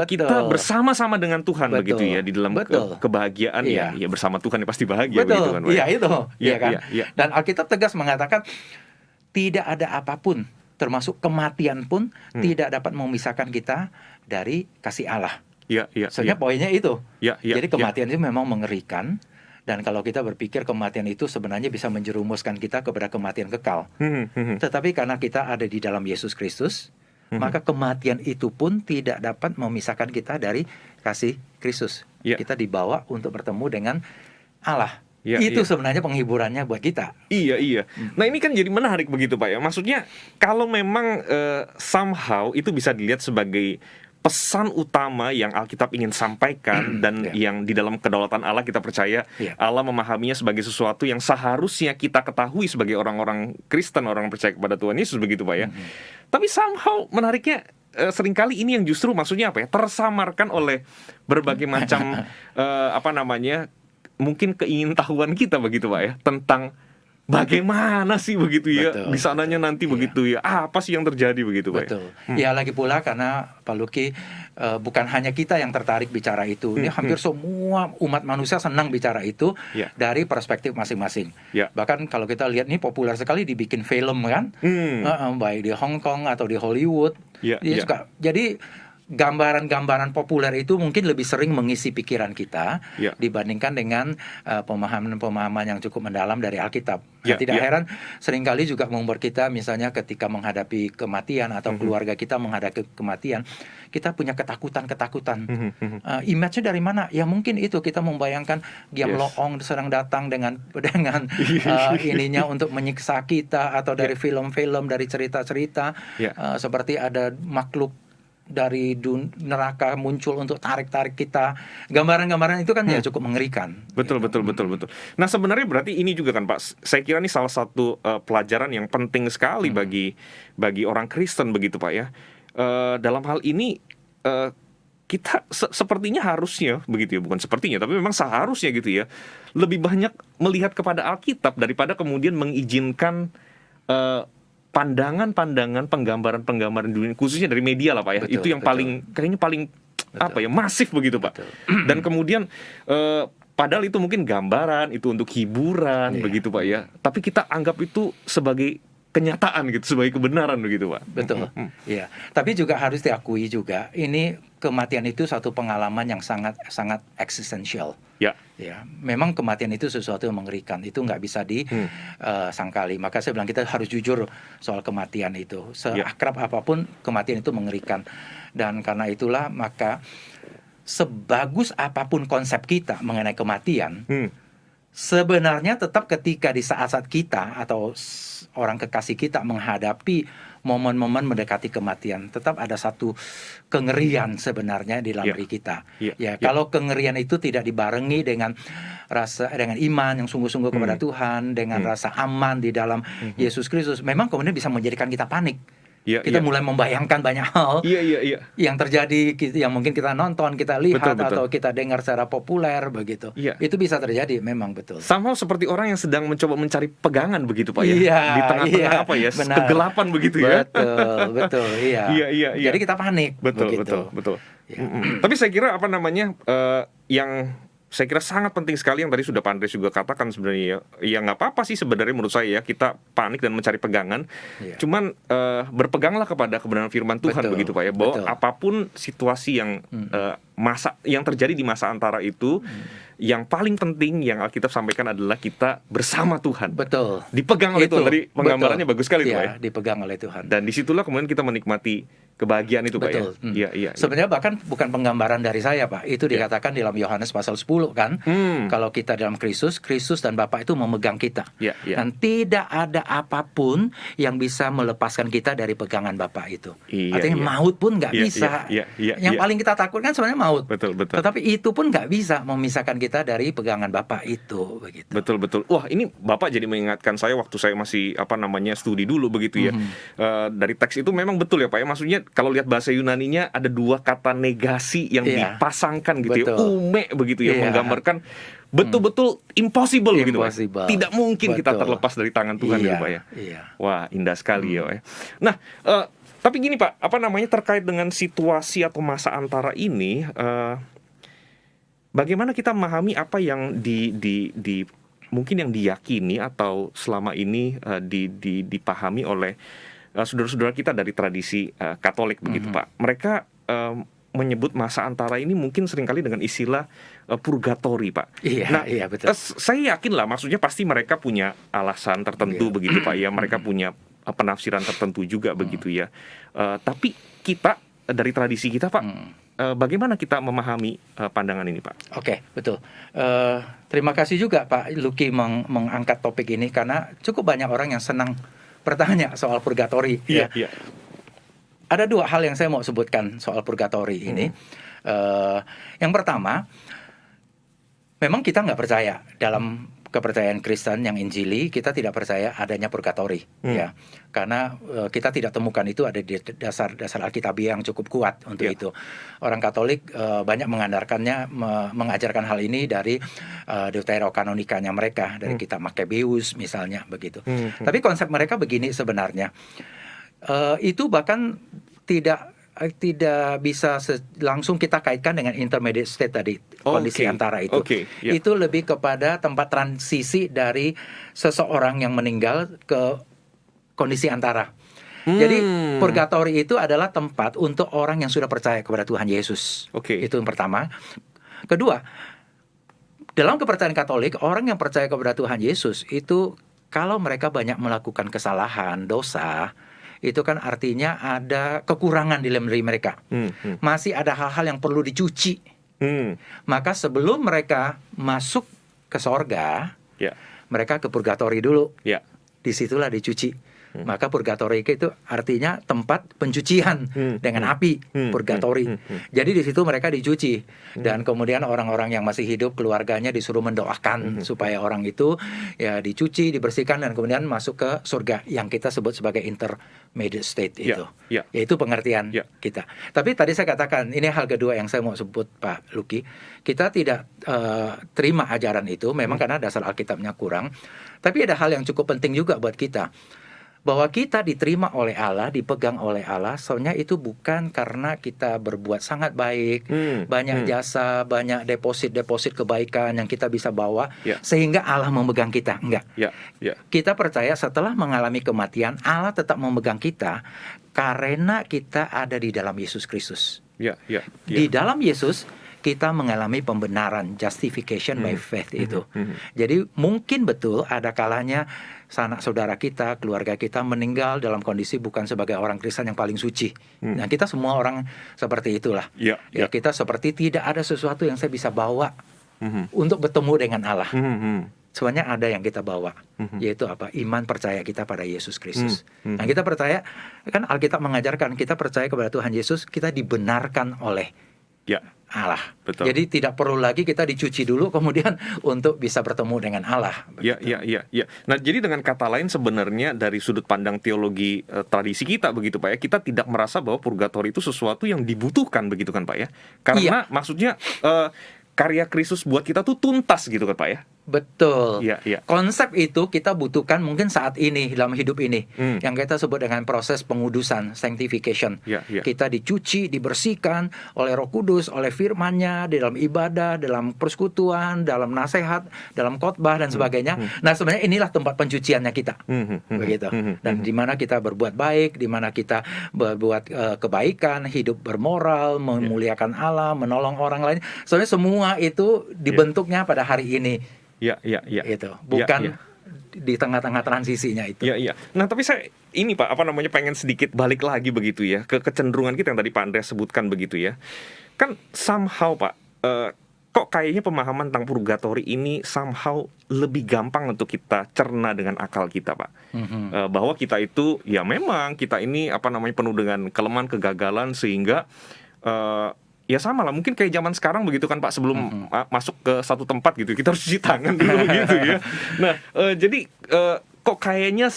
kita bersama-sama dengan Tuhan begitu ya di dalam kebahagiaan ya bersama Tuhan ya pasti bahagia begitu kan Pak. Iya itu. Iya kan? iya. Dan Alkitab tegas mengatakan tidak ada apapun termasuk kematian pun tidak dapat memisahkan kita dari kasih Allah. Iya, iya. Soalnya poinnya itu. Jadi kematian itu memang mengerikan, dan kalau kita berpikir kematian itu sebenarnya bisa menjerumuskan kita kepada kematian kekal. Tetapi karena kita ada di dalam Yesus Kristus, maka kematian itu pun tidak dapat memisahkan kita dari kasih Kristus. Kita dibawa untuk bertemu dengan Allah. Itu sebenarnya penghiburannya buat kita. Iya. Nah ini kan jadi menarik begitu Pak ya. Maksudnya kalau memang somehow itu bisa dilihat sebagai pesan utama yang Alkitab ingin sampaikan dan yang di dalam kedaulatan Allah kita percaya Allah memahaminya sebagai sesuatu yang seharusnya kita ketahui sebagai orang-orang Kristen, orang percaya kepada Tuhan Yesus begitu Pak ya. Tapi somehow menariknya seringkali ini yang justru maksudnya apa ya, tersamarkan oleh berbagai macam mungkin keingintahuan kita begitu Pak ya tentang bagaimana sih begitu ya di sananya nanti begitu ya, apa sih yang terjadi begitu Pak? Betul. Ya lagi pula karena Pak Luki bukan hanya kita yang tertarik bicara itu, ini hampir semua umat manusia senang bicara itu dari perspektif masing-masing. Bahkan kalau kita lihat nih populer sekali dibikin film kan, baik di Hong Kong atau di Hollywood. Dia suka. Jadi gambaran-gambaran populer itu mungkin lebih sering mengisi pikiran kita dibandingkan dengan pemahaman-pemahaman yang cukup mendalam dari Alkitab. Tidak heran seringkali juga membuat kita misalnya ketika menghadapi kematian atau keluarga kita menghadapi kematian, kita punya ketakutan-ketakutan. Image-nya dari mana? Ya mungkin itu kita membayangkan Giam Loong sedang datang dengan ininya untuk menyiksa kita, atau dari film-film, dari cerita-cerita seperti ada makhluk dari neraka muncul untuk tarik-tarik kita. Gambaran-gambaran itu kan ya cukup mengerikan. Betul. Nah sebenarnya berarti ini juga kan Pak, saya kira ini salah satu pelajaran yang penting sekali bagi orang Kristen begitu Pak ya. Dalam hal ini kita sepertinya harusnya begitu ya, bukan sepertinya tapi memang seharusnya gitu ya, lebih banyak melihat kepada Alkitab daripada kemudian mengizinkan pandangan-pandangan, penggambaran-penggambaran dunia, khususnya dari media lah Pak ya. Itu yang kayaknya paling masif begitu Pak. Dan kemudian padahal itu mungkin gambaran, itu untuk hiburan begitu Pak ya. Tapi kita anggap itu sebagai kenyataan gitu, sebagai kebenaran begitu Pak. Betul. Iya. Tapi juga harus diakui juga, ini kematian itu satu pengalaman yang sangat eksistensial. Ya, memang kematian itu sesuatu yang mengerikan, itu nggak bisa disangkali. Maka saya bilang kita harus jujur soal kematian itu. Seakrab apapun kematian itu mengerikan. Dan karena itulah maka sebagus apapun konsep kita mengenai kematian, sebenarnya tetap ketika di saat-saat kita atau orang kekasih kita menghadapi momen-momen mendekati kematian, tetap ada satu kengerian sebenarnya di dalam diri kita. Kalau kengerian itu tidak dibarengi dengan iman yang sungguh-sungguh kepada Tuhan, dengan rasa aman di dalam Yesus Kristus, memang kemudian bisa menjadikan kita panik. Kita mulai membayangkan banyak hal yang terjadi, yang mungkin kita nonton, kita lihat, atau kita dengar secara populer begitu. Itu bisa terjadi, memang betul. Somehow seperti orang yang sedang mencoba mencari pegangan begitu Pak ya. Di tengah-tengah kegelapan begitu ya. Betul. Jadi kita panik. Betul. Tapi saya kira yang saya kira sangat penting sekali yang tadi sudah Pak Andres juga katakan sebenarnya ya nggak apa-apa sih sebenarnya menurut saya ya kita panik dan mencari pegangan, cuman berpeganglah kepada kebenaran firman Tuhan, Betul, begitu Pak ya, bahwa betul. apapun situasi yang yang terjadi di masa antara itu, yang paling penting yang Alkitab sampaikan adalah kita bersama Tuhan. Betul. Dipegang oleh Itu, Tuhan. Tadi penggambarannya betul. bagus sekali tuh Pak ya. Dipegang oleh Tuhan. Dan disitulah kemudian kita menikmati kebahagiaan itu Pak ya. Betul. Iya. Sebenarnya bahkan bukan penggambaran dari saya Pak. Itu dikatakan dalam Yohanes pasal 10 kan. Kalau kita dalam Kristus dan Bapa itu memegang kita. Iya. Dan tidak ada apapun yang bisa melepaskan kita dari pegangan Bapa itu. Iya, Artinya iya. maut pun nggak Iya, bisa. iya, iya, Yang iya. paling kita takutkan sebenarnya maut. Betul. Tetapi itu pun nggak bisa memisahkan kita dari pegangan Bapa itu, begitu. Betul. Wah, ini Bapak jadi mengingatkan saya waktu saya masih studi dulu begitu ya. Dari teks itu memang betul ya Pak ya. Maksudnya kalau lihat bahasa Yunaninya ada dua kata negasi yang dipasangkan gitu ya. Betul. Ume begitu ya, menggambarkan betul-betul impossible begitu Pak. Tidak mungkin kita terlepas dari tangan Tuhan gitu Pak ya. Iya. Wah, indah sekali ya Pak ya. Nah, tapi gini Pak, terkait dengan situasi atau masa antara ini, bagaimana kita memahami apa yang mungkin yang diyakini atau selama ini dipahami oleh saudara-saudara kita dari tradisi Katolik begitu Pak. Mereka menyebut masa antara ini mungkin seringkali dengan istilah purgatori Pak. Iya, betul. Saya yakin lah, maksudnya pasti mereka punya alasan tertentu begitu Pak ya. Mereka punya penafsiran tertentu juga begitu ya. Tapi kita dari tradisi kita Pak, bagaimana kita memahami pandangan ini Pak? Oke, betul. Terima kasih juga Pak Lucky mengangkat topik ini karena cukup banyak orang yang senang bertanya soal purgatori. Iya. Ada dua hal yang saya mau sebutkan soal purgatori ini. Yang pertama, memang kita nggak percaya dalam kepercayaan Kristen yang Injili, kita tidak percaya adanya purgatori, ya, karena kita tidak temukan itu ada di dasar Alkitabiah yang cukup kuat untuk itu. Orang Katolik banyak mengajarkan hal ini dari Deuterokanonikanya mereka, dari kitab Makebeus misalnya begitu. Tapi konsep mereka begini sebenarnya, itu bahkan tidak bisa langsung kita kaitkan dengan intermediate state tadi, kondisi antara itu. Itu lebih kepada tempat transisi dari seseorang yang meninggal ke kondisi antara. Jadi purgatori itu adalah tempat untuk orang yang sudah percaya kepada Tuhan Yesus. Itu yang pertama. Kedua, dalam kepercayaan Katolik, orang yang percaya kepada Tuhan Yesus itu kalau mereka banyak melakukan kesalahan, dosa, itu kan artinya ada kekurangan di dalam diri mereka. Masih ada hal-hal yang perlu dicuci. Maka sebelum mereka masuk ke sorga, mereka ke purgatori dulu. Disitulah dicuci. Maka purgatori itu artinya tempat pencucian dengan api, purgatori. Jadi di situ mereka dicuci. Dan kemudian orang-orang yang masih hidup, keluarganya disuruh mendoakan supaya orang itu ya dicuci, dibersihkan, dan kemudian masuk ke surga yang kita sebut sebagai intermediate state itu. Yaitu pengertian kita. Tapi tadi saya katakan, ini hal kedua yang saya mau sebut Pak Lucky. Kita tidak terima ajaran itu, memang karena dasar Alkitabnya kurang. Tapi ada hal yang cukup penting juga buat kita, bahwa kita diterima oleh Allah, dipegang oleh Allah. Soalnya itu bukan karena kita berbuat sangat baik, banyak jasa, banyak deposit kebaikan yang kita bisa bawa, sehingga Allah memegang kita. Enggak. Kita percaya setelah mengalami kematian, Allah tetap memegang kita karena kita ada di dalam Yesus Kristus. Di dalam Yesus kita mengalami pembenaran, justification by faith itu. Jadi mungkin betul ada kalanya sanak saudara kita, keluarga kita meninggal dalam kondisi bukan sebagai orang Kristen yang paling suci. Nah, kita semua orang seperti itulah. Ya, kita seperti tidak ada sesuatu yang saya bisa bawa untuk bertemu dengan Allah. Sebenarnya ada yang kita bawa, yaitu apa? Iman percaya kita pada Yesus Kristus. Nah, kita percaya, kan Alkitab mengajarkan kita percaya kepada Tuhan Yesus, kita dibenarkan oleh Allah. Betul. Jadi tidak perlu lagi kita dicuci dulu kemudian untuk bisa bertemu dengan Allah. Ya. Nah, jadi dengan kata lain sebenarnya dari sudut pandang teologi tradisi kita begitu Pak ya, kita tidak merasa bahwa purgatori itu sesuatu yang dibutuhkan begitu kan Pak ya? Karena maksudnya karya Kristus buat kita tuh tuntas gitu kan Pak ya? Betul. Iya, iya. Konsep itu kita butuhkan mungkin saat ini dalam hidup ini, Hmm. yang kita sebut dengan proses pengudusan, sanctification. Iya, iya. Kita dicuci, dibersihkan oleh Roh Kudus, oleh firman-Nya, di dalam ibadah, dalam persekutuan, dalam nasihat, dalam khotbah dan sebagainya. Nah, sebenarnya inilah tempat pencuciannya kita. Begitu. Dan di mana kita berbuat baik, di mana kita berbuat kebaikan, hidup bermoral, memuliakan Allah, menolong orang lain. Sebenarnya semua itu dibentuknya pada hari ini. Iya, iya, iya. Itu Iya, bukan iya. di tengah-tengah transisinya itu. Iya, iya. Nah, tapi saya ini Pak, pengen sedikit balik lagi begitu ya ke kecenderungan kita yang tadi Pak Andreas sebutkan begitu ya. Kan somehow Pak, kok kayaknya pemahaman tentang purgatory ini somehow lebih gampang untuk kita cerna dengan akal kita, Pak. Bahwa kita itu ya memang kita ini penuh dengan kelemahan, kegagalan sehingga ya sama lah, mungkin kayak zaman sekarang begitu kan Pak, sebelum masuk ke satu tempat gitu kita harus cuci tangan dulu gitu ya. Nah, jadi kok kayaknya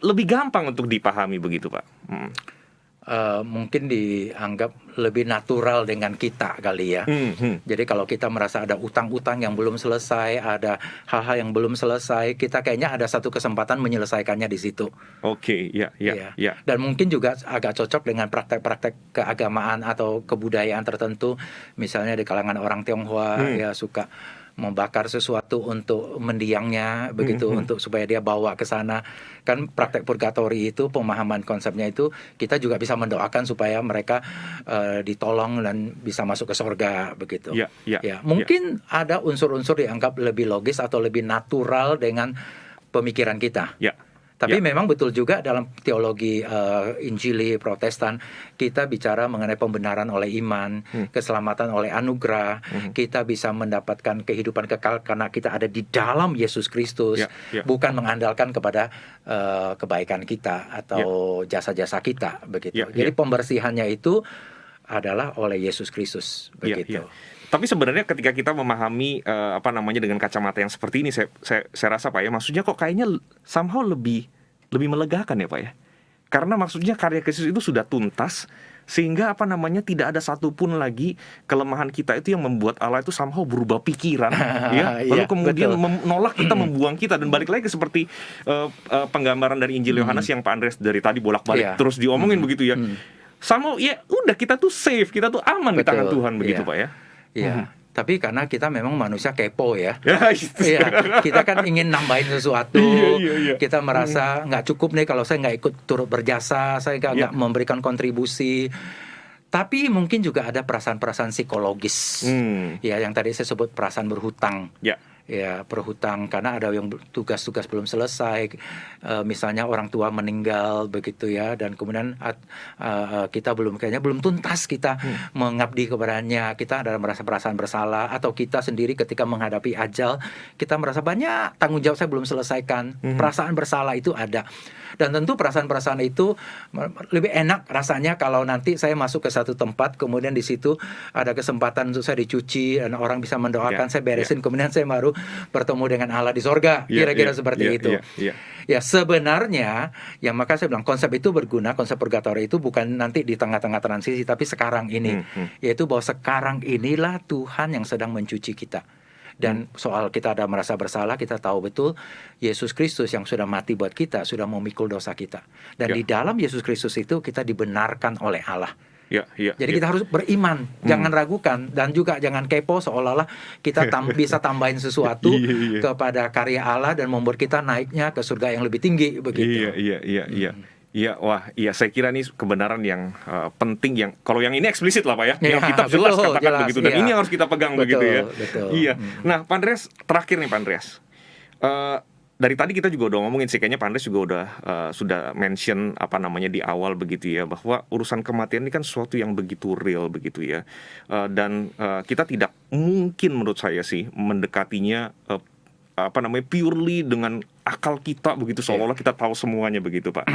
lebih gampang untuk dipahami begitu Pak. Mungkin dianggap lebih natural dengan kita kali ya. Jadi kalau kita merasa ada utang-utang yang belum selesai, ada hal-hal yang belum selesai, kita kayaknya ada satu kesempatan menyelesaikannya di situ. Oke, ya. Dan mungkin juga agak cocok dengan praktek-praktek keagamaan atau kebudayaan tertentu, misalnya di kalangan orang Tionghoa ya suka membakar sesuatu untuk mendiangnya begitu, untuk supaya dia bawa ke sana. Kan praktek purgatori itu, pemahaman konsepnya itu, kita juga bisa mendoakan supaya mereka ditolong dan bisa masuk ke surga begitu. Ya. Mungkin ada unsur-unsur dianggap lebih logis atau lebih natural dengan pemikiran kita. Tapi memang betul juga dalam teologi Injili Protestan kita bicara mengenai pembenaran oleh iman, keselamatan oleh anugerah, kita bisa mendapatkan kehidupan kekal karena kita ada di dalam Yesus Kristus, bukan mengandalkan kepada kebaikan kita atau jasa-jasa kita begitu. Jadi pembersihannya itu adalah oleh Yesus Kristus begitu. Tapi sebenarnya ketika kita memahami dengan kacamata yang seperti ini, saya rasa Pak ya, maksudnya kok kayaknya somehow lebih melegakan ya Pak ya. Karena maksudnya karya Kristus itu sudah tuntas, sehingga tidak ada satupun lagi kelemahan kita itu yang membuat Allah itu somehow berubah pikiran ya, lalu kemudian menolak kita, membuang kita. Dan balik lagi seperti penggambaran dari Injil Yohanes yang Pak Andreas dari tadi bolak-balik terus diomongin begitu ya. Somehow ya udah, kita tuh safe, kita tuh aman di tangan Tuhan begitu Pak ya. Iya, tapi karena kita memang manusia kepo ya. Kita kan ingin nambahin sesuatu. Kita merasa nggak cukup nih kalau saya nggak ikut turut berjasa, saya nggak memberikan kontribusi. Tapi mungkin juga ada perasaan-perasaan psikologis, ya, yang tadi saya sebut perasaan berhutang. Ya, berhutang karena ada yang tugas-tugas belum selesai, misalnya orang tua meninggal begitu ya, dan kemudian kita kayaknya belum tuntas kita mengabdi kepadanya, kita ada merasa perasaan bersalah, atau kita sendiri ketika menghadapi ajal kita merasa banyak tanggung jawab saya belum selesaikan. Perasaan bersalah itu ada, dan tentu perasaan-perasaan itu lebih enak rasanya kalau nanti saya masuk ke satu tempat, kemudian di situ ada kesempatan untuk saya dicuci dan orang bisa mendoakan, saya beresin, kemudian saya baru bertemu dengan Allah di sorga, kira-kira seperti itu. Ya, sebenarnya ya, maka saya bilang konsep itu berguna, konsep purgatory itu bukan nanti di tengah-tengah transisi, tapi sekarang ini, yaitu bahwa sekarang inilah Tuhan yang sedang mencuci kita. Dan soal kita ada merasa bersalah, kita tahu betul Yesus Kristus yang sudah mati buat kita, sudah memikul dosa kita. Dan di dalam Yesus Kristus itu kita dibenarkan oleh Allah. Jadi kita harus beriman, jangan ragukan, dan juga jangan kepo seolah-olah kita bisa tambahin sesuatu kepada karya Allah dan membuat kita naiknya ke surga yang lebih tinggi begitu. Iya, wah, iya, saya kira ini kebenaran yang penting, yang kalau yang ini eksplisit lah Pak ya, yang kitab jelas katakan begitu, dan ini harus kita pegang begitu ya. Iya. Nah, Pak Andreas, terakhir nih Pak Andreas, dari tadi kita juga udah ngomongin sih, kayaknya Pak Andreas juga udah sudah mention di awal begitu ya, bahwa urusan kematian ini kan sesuatu yang begitu real begitu ya, dan kita tidak mungkin menurut saya sih mendekatinya purely dengan akal kita begitu, seolah-olah kita tahu semuanya begitu Pak.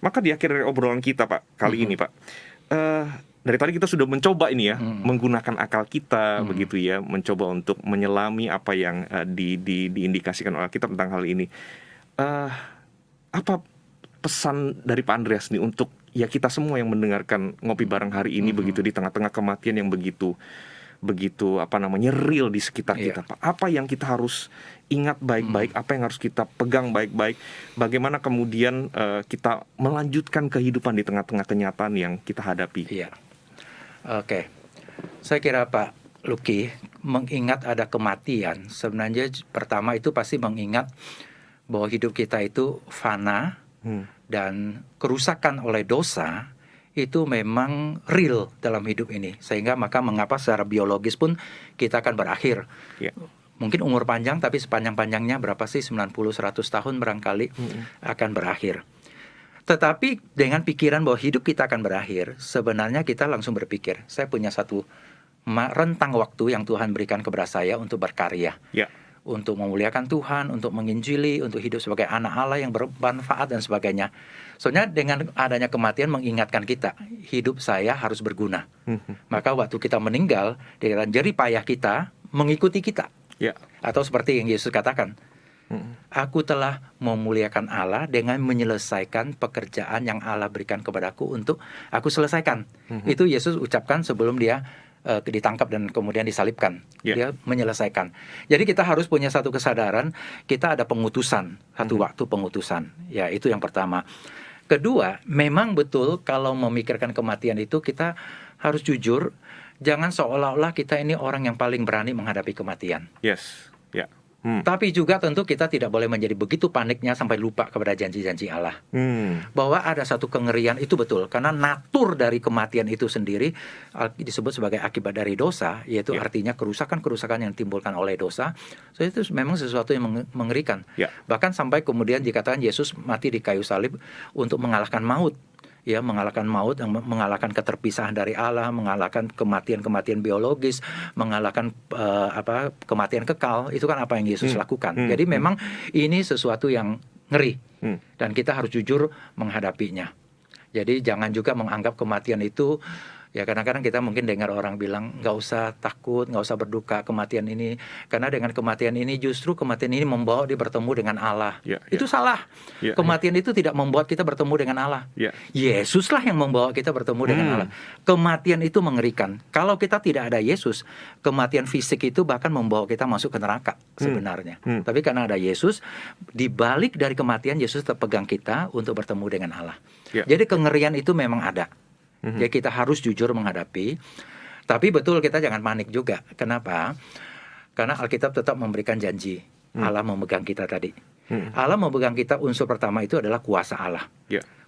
Maka di akhir dari obrolan kita Pak kali ini Pak, dari tadi kita sudah mencoba ini ya, menggunakan akal kita begitu ya, mencoba untuk menyelami apa yang diindikasikan oleh kita tentang hal ini. Apa pesan dari Pak Andreas nih untuk ya kita semua yang mendengarkan ngopi bareng hari ini begitu, di tengah-tengah kematian yang begitu begitu real di sekitar Iya. kita, Pak. Apa yang kita harus ingat baik-baik, apa yang harus kita pegang baik-baik, bagaimana kemudian kita melanjutkan kehidupan di tengah-tengah kenyataan yang kita hadapi. Iya. Oke. Saya kira Pak Lucky, mengingat ada kematian, sebenarnya pertama itu pasti mengingat bahwa hidup kita itu fana dan kerusakan oleh dosa itu memang real dalam hidup ini. Sehingga maka mengapa secara biologis pun kita akan berakhir. Ya. Mungkin umur panjang, tapi sepanjang-panjangnya berapa sih, 90-100 tahun barangkali akan berakhir. Tetapi dengan pikiran bahwa hidup kita akan berakhir, sebenarnya kita langsung berpikir, saya punya satu rentang waktu yang Tuhan berikan kepada saya untuk berkarya. Ya. Untuk memuliakan Tuhan, untuk menginjili, untuk hidup sebagai anak Allah yang bermanfaat dan sebagainya. Soalnya dengan adanya kematian mengingatkan kita, hidup saya harus berguna. Maka waktu kita meninggal, dikatakan jerih payah kita mengikuti kita. Ya. Atau seperti yang Yesus katakan, aku telah memuliakan Allah dengan menyelesaikan pekerjaan yang Allah berikan kepadaku untuk aku selesaikan. Itu Yesus ucapkan sebelum dia ditangkap dan kemudian disalibkan. Dia menyelesaikan. Jadi kita harus punya satu kesadaran, kita ada pengutusan, satu waktu pengutusan. Ya, itu yang pertama. Kedua, memang betul kalau memikirkan kematian itu kita harus jujur, jangan seolah-olah kita ini orang yang paling berani menghadapi kematian. Yes. Ya. Tapi juga tentu kita tidak boleh menjadi begitu paniknya sampai lupa kepada janji-janji Allah. Bahwa ada satu kengerian itu betul, karena natur dari kematian itu sendiri disebut sebagai akibat dari dosa, yaitu artinya kerusakan-kerusakan yang ditimbulkan oleh dosa. So itu memang sesuatu yang mengerikan. Bahkan sampai kemudian dikatakan Yesus mati di kayu salib untuk mengalahkan maut. Ya, mengalahkan maut, mengalahkan keterpisahan dari Allah, mengalahkan kematian-kematian biologis, mengalahkan kematian kekal. Itu kan apa yang Yesus lakukan. Jadi memang ini sesuatu yang ngeri, dan kita harus jujur menghadapinya. Jadi jangan juga menganggap kematian itu, ya kadang-kadang kita mungkin dengar orang bilang nggak usah takut, nggak usah berduka kematian ini, karena dengan kematian ini justru kematian ini membawa dia bertemu dengan Allah. Itu salah. Kematian itu tidak membuat kita bertemu dengan Allah. Yesuslah yang membawa kita bertemu dengan Allah. Kematian itu mengerikan. Kalau kita tidak ada Yesus, kematian fisik itu bahkan membawa kita masuk ke neraka sebenarnya. Tapi karena ada Yesus, di balik dari kematian Yesus tetap pegang kita untuk bertemu dengan Allah. Jadi kengerian itu memang ada. Jadi kita harus jujur menghadapi. Tapi betul kita jangan panik juga. Kenapa? Karena Alkitab tetap memberikan janji. Allah memegang kita tadi. Allah memegang kita, unsur pertama itu adalah kuasa Allah.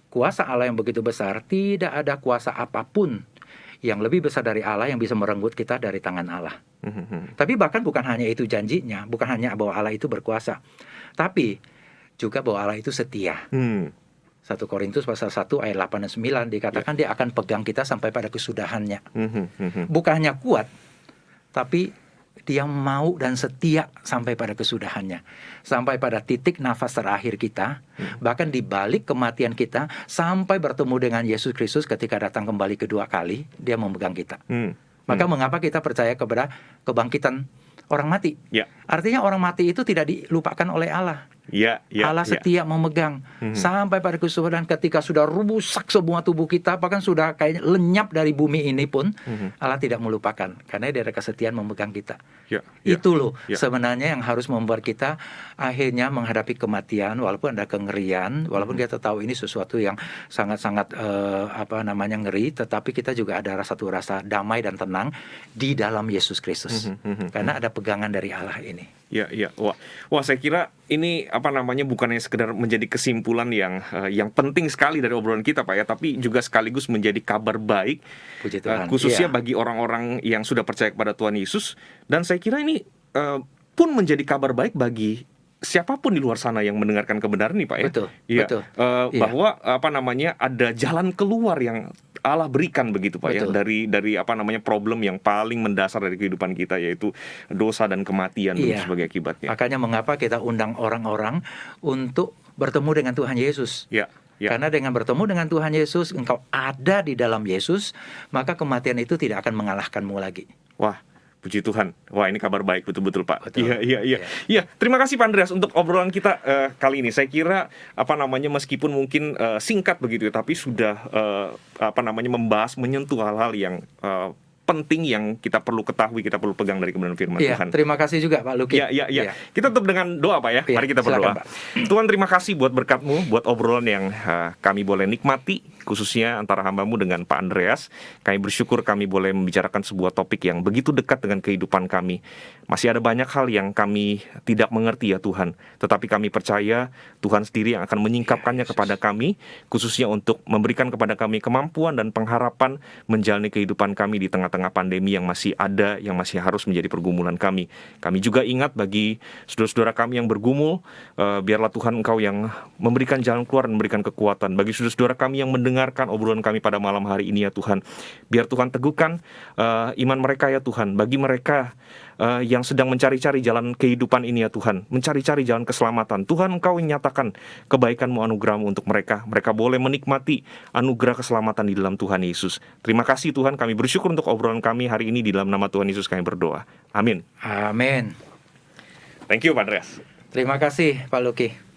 Kuasa Allah yang begitu besar, tidak ada kuasa apapun yang lebih besar dari Allah yang bisa merenggut kita dari tangan Allah. Tapi bahkan bukan hanya itu janjinya, bukan hanya bahwa Allah itu berkuasa, tapi juga bahwa Allah itu setia. 1 Korintus pasal 1 ayat 8 dan 9 dikatakan dia akan pegang kita sampai pada kesudahannya. Bukannya kuat, tapi dia mau dan setia sampai pada kesudahannya. Sampai pada titik nafas terakhir kita, bahkan di balik kematian kita, sampai bertemu dengan Yesus Kristus ketika datang kembali kedua kali, dia memegang kita. Maka mengapa kita percaya kepada kebangkitan orang mati? Artinya orang mati itu tidak dilupakan oleh Allah. Allah setia memegang sampai pada kesudahan. Ketika sudah rusak semua tubuh kita, bahkan sudah kayak lenyap dari bumi ini pun, Allah tidak melupakan, karena dia ada kesetiaan memegang kita. Itu loh sebenarnya yang harus membuat kita akhirnya menghadapi kematian, walaupun ada kengerian, walaupun kita tahu ini sesuatu yang sangat-sangat ngeri, tetapi kita juga ada satu rasa damai dan tenang di dalam Yesus Kristus, karena ada pegangan dari Allah ini. Wah, saya kira ini bukannya sekedar menjadi kesimpulan yang penting sekali dari obrolan kita, Pak ya, tapi juga sekaligus menjadi kabar baik, puji Tuhan, khususnya bagi orang-orang yang sudah percaya kepada Tuhan Yesus. Dan saya kira ini pun menjadi kabar baik bagi siapapun di luar sana yang mendengarkan kebenaran nih, Pak ya. Betul. Bahwa ada jalan keluar yang Allah berikan begitu, Pak ya, dari problem yang paling mendasar dari kehidupan kita, yaitu dosa dan kematian sebagai akibatnya. Makanya mengapa kita undang orang-orang untuk bertemu dengan Tuhan Yesus. Karena dengan bertemu dengan Tuhan Yesus, engkau ada di dalam Yesus, maka kematian itu tidak akan mengalahkanmu lagi. Wah, puji Tuhan. Wah, ini kabar baik betul-betul, Pak. Iya. Terima kasih, Pak Andreas, untuk obrolan kita kali ini. Saya kira meskipun mungkin singkat begitu ya, tapi sudah menyentuh hal-hal yang penting yang kita perlu ketahui, kita perlu pegang dari kebenaran firman Iya, Tuhan. terima kasih juga Pak Luki. Ya. Kita tutup dengan doa Pak ya. Iya, Mari kita berdoa. silakan, Pak. Tuhan, terima kasih buat berkat-Mu, buat obrolan yang kami boleh nikmati, khususnya antara hamba-Mu dengan Pak Andreas. Kami bersyukur kami boleh membicarakan sebuah topik yang begitu dekat dengan kehidupan kami. Masih ada banyak hal yang kami tidak mengerti ya Tuhan, tetapi kami percaya Tuhan sendiri yang akan menyingkapkannya kepada kami, khususnya untuk memberikan kepada kami kemampuan dan pengharapan menjalani kehidupan kami di tengah-tengah pandemi yang masih ada, yang masih harus menjadi pergumulan kami. Kami juga ingat bagi saudara-saudara kami yang bergumul, biarlah Tuhan Engkau yang memberikan jalan keluar dan memberikan kekuatan. Bagi saudara-saudara kami yang mendengarkan obrolan kami pada malam hari ini ya Tuhan, biar Tuhan teguhkan iman mereka ya Tuhan. Bagi mereka yang sedang mencari-cari jalan kehidupan ini ya Tuhan, mencari-cari jalan keselamatan, Tuhan Engkau nyatakan kebaikan-Mu, anugerah-Mu untuk mereka. Mereka boleh menikmati anugerah keselamatan di dalam Tuhan Yesus. Terima kasih Tuhan, kami bersyukur untuk obrolan kami hari ini. Di dalam nama Tuhan Yesus kami berdoa. Amin. Amin. Thank you Pak Andreas. Terima kasih Pak Luki.